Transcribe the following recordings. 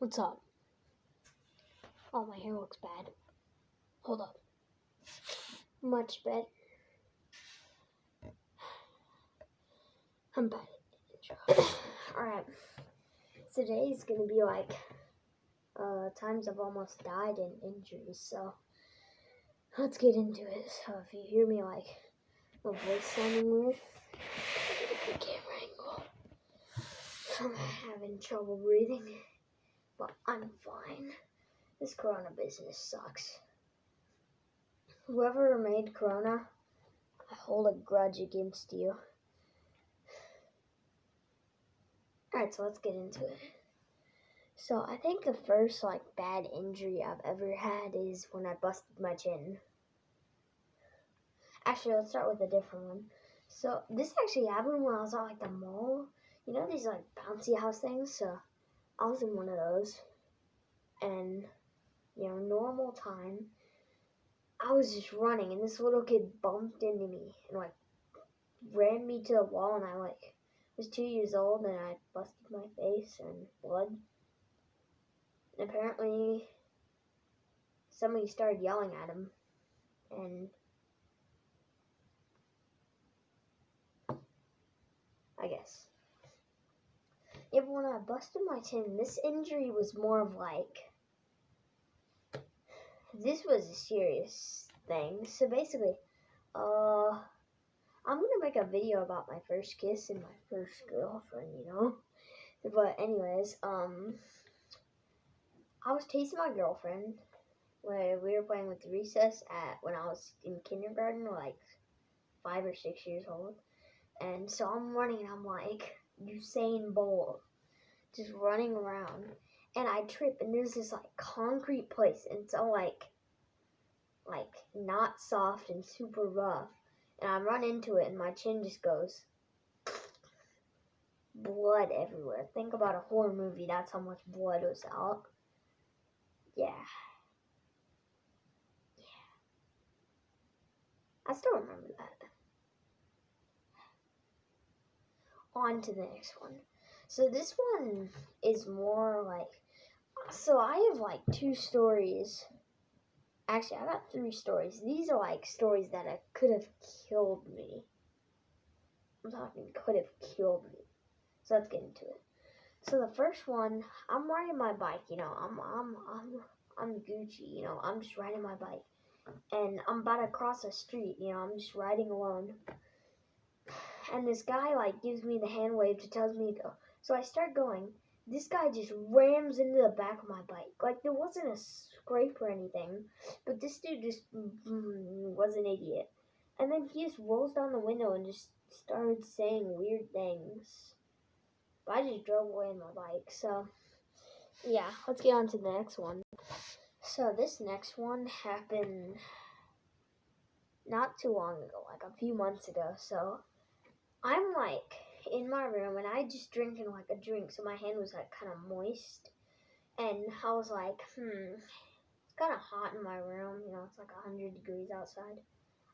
What's up? Oh, my hair looks bad. Hold up. Much better. I'm bad. Alright. Today's gonna be like times I've almost died in injuries, so let's get into it. So if you hear me like my voice sounding weird, get a good camera angle. I'm having trouble breathing, but I'm fine. This Corona business sucks. Whoever made Corona, I hold a grudge against you. Alright, so let's get into it. So I think the first bad injury I've ever had is when I busted my chin. Actually, let's start with a different one. So this actually happened when I was at the mall. You know these bouncy house things? So I was in one of those, and normal time, I was just running, and this little kid bumped into me and ran me to the wall, and I was 2 years old, and I busted my face and blood. And apparently, somebody started yelling at him, and I guess. Yeah, but when I busted my chin, this injury was more of this was a serious thing. So basically, I'm gonna make a video about my first kiss and my first girlfriend, But anyways, I was tasting my girlfriend when we were playing with recess when I was in kindergarten, 5 or 6 years old. And so I'm running, and I'm like Usain Bolt, just running around, and I trip, and there's this concrete place, and it's all not soft and super rough, and I run into it, and my chin just goes blood everywhere. Think about a horror movie. That's how much blood was out. Yeah. I still remember that. On to the next one. So this one is more so I have 2 stories. Actually, I got 3 stories. These are stories that could have killed me. I'm talking could have killed me. So let's get into it. So the first one, I'm riding my bike. I'm Gucci. I'm just riding my bike, and I'm about to cross a street. I'm just riding alone, and this guy gives me the hand wave to tells me to go. So I start going. This guy just rams into the back of my bike. There wasn't a scrape or anything, but this dude just was an idiot. And then he just rolls down the window and just started saying weird things. But I just drove away on my bike. So, yeah, let's get on to the next one. So this next one happened not too long ago, a few months ago. So I'm in my room, and I just drinking a drink, so my hand was kind of moist, and I was it's kind of hot in my room, it's 100 degrees outside.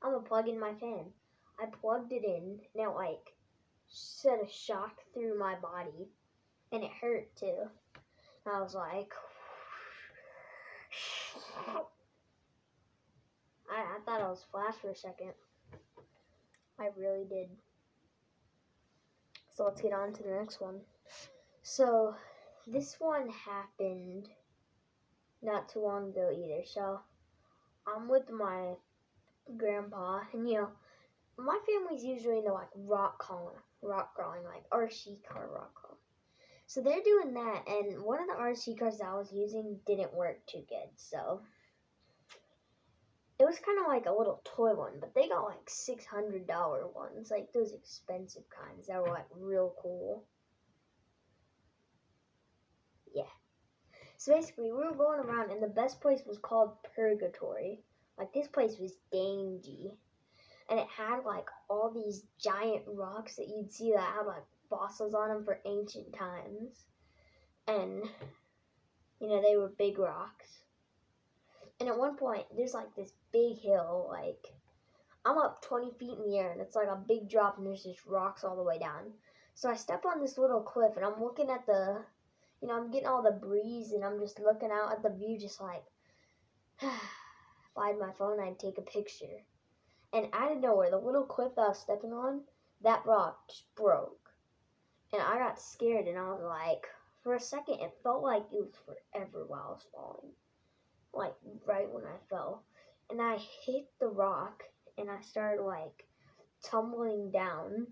I'm gonna plug in my fan. I plugged it in, and it sent a shock through my body, and it hurt too. And I was I thought I was Flash for a second. I really did. So let's get on to the next one. So this one happened not too long ago either. So I'm with my grandpa, and my family's usually into rock crawling, RC car rock crawling. So they're doing that, and one of the RC cars that I was using didn't work too good. So it was kind of a little toy one, but they got $600 ones, those expensive kinds that were real cool. Yeah. So basically, we were going around, and the best place was called Purgatory. This place was dangy, and it had all these giant rocks that you'd see that had fossils on them for ancient times, and they were big rocks. And at one point, there's this big hill, I'm up 20 feet in the air, and it's a big drop, and there's just rocks all the way down. So I step on this little cliff, and I'm looking at the I'm getting all the breeze and I'm just looking out at the view just like, if I had my phone, I'd take a picture. And out of nowhere, the little cliff that I was stepping on, that rock just broke. And I got scared and I was like, for a second, it felt like it was forever while I was falling. Like, right when I fell. And I hit the rock and I started like tumbling down.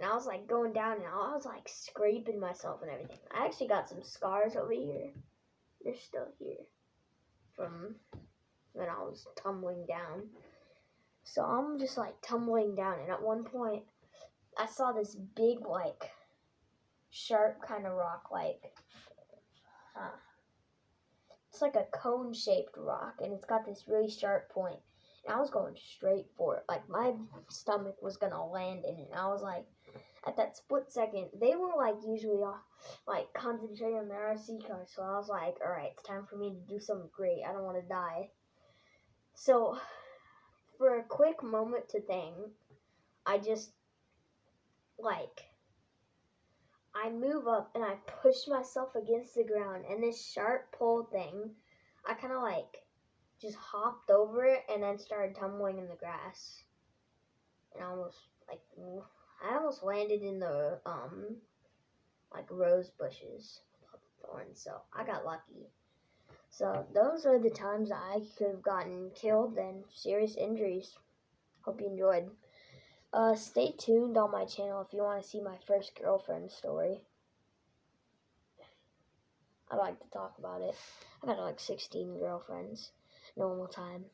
And I was like going down and I was like scraping myself and everything. I actually got some scars over here. They're still here from when I was tumbling down. So I'm just like tumbling down, and at one point I saw this big like sharp kind of rock, like it's like a cone shaped rock, and it's got this really sharp point. And I was going straight for it, like my stomach was gonna land in it. And I was like, at that split second, they were like usually like concentrating on their RC car. So I was like, all right, it's time for me to do something great. I don't want to die. So for a quick moment to think, I just like I move up and I push myself against the ground, and this sharp pole thing, I kind of like just hopped over it and then started tumbling in the grass. And I almost landed in the like rose bushes of thorns, so I got lucky. So those are the times I could have gotten killed and serious injuries. Hope you enjoyed. Stay tuned on my channel if you want to see my first girlfriend story. I like to talk about it. I've had like 16 girlfriends. Normal time.